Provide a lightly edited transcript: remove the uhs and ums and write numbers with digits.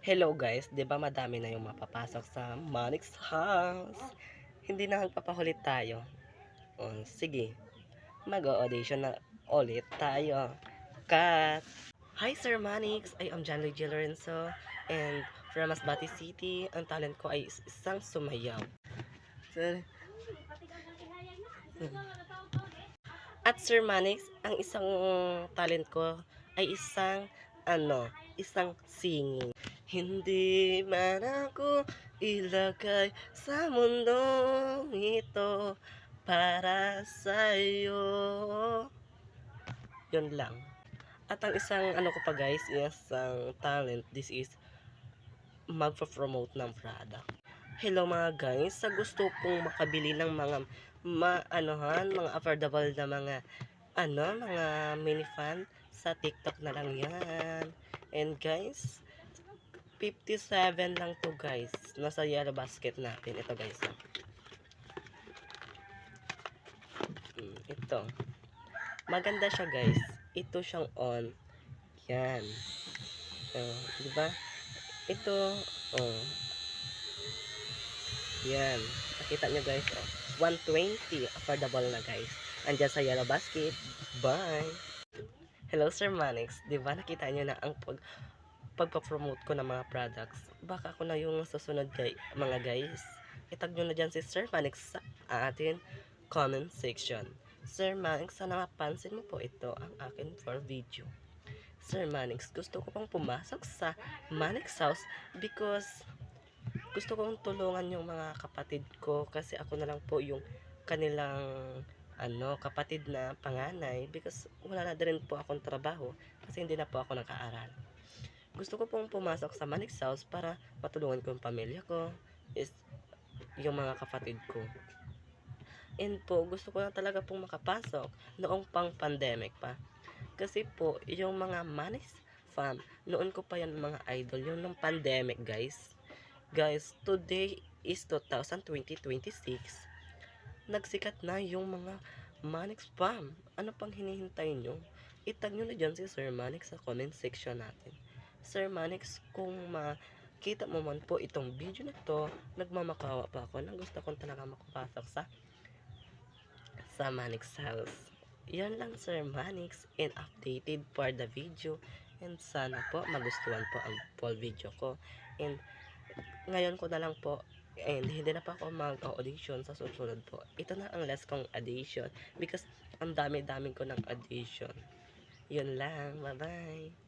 Hello guys, 'di ba madami na yung mapapasok sa Manix House? Hindi na magpapahulit tayo. O, sige, mag-audition na ulit tayo. Cut! Hi Sir Manix, I am John Luigi Lorenzo and from Masbate City, ang talent ko ay isang sumayaw. Sir- At Sir Manix, ang isang talent ko ay isang singing. Hindi man ako ilagay sa mundong ito para sa'yo. Yun lang. At ang isang ano ko pa guys, isang talent, this is magpo-promote ng product. Hello mga guys, sa gusto pong makabili ng mga mga affordable na mga mini fan sa TikTok na lang yan. And guys, 57 lang to guys. Nasa yellow basket natin. Ito guys. Ito. Maganda siya guys. Ito siyang on. Yan. Di ba? Ito. Oh. Yan. Nakita nyo guys. 120. Affordable na guys. Andyan sa yellow basket. Bye. Hello Sir Manix. Di ba nakita nyo na ang pagpa-promote ko ng mga products? Baka ako na yung susunod mga guys. Itag nyo na dyan si Sir Manix sa atin comment section. Sir Manix, sana mapansin mo po ito ang akin for video. Sir Manix, gusto ko pang pumasok sa Manix House because gusto kong tulungan yung mga kapatid ko kasi ako na lang po yung kanilang kapatid na panganay because wala na din po akong trabaho kasi hindi na po ako nag-aaral. Gusto ko pong pumasok sa Manix House para matulungan ko yung pamilya ko, is yung mga kapatid ko. And po, gusto ko lang talaga pong makapasok noong pang pandemic pa. Kasi po, yung mga Manix fam, noon ko pa yan mga idol, yung nung pandemic guys. Guys, today is 2026. Nagsikat na yung mga Manix fam. Ano pang hinihintay nyo? Itag nyo na dyan si Sir Manix sa comment section natin. Sir Manix, kung makita mo man po itong video na to, nagmamakawa pa ako na gusto kong talaga makapasok sa Manix House. Yan lang Sir Manix, and updated for the video, and sana po magustuhan po ang full video ko. And ngayon ko na lang po, and hindi na pa ako mag-audition sa susunod po. Ito na ang last kong audition because ang dami-dami ko ng audition. Yun lang, bye bye.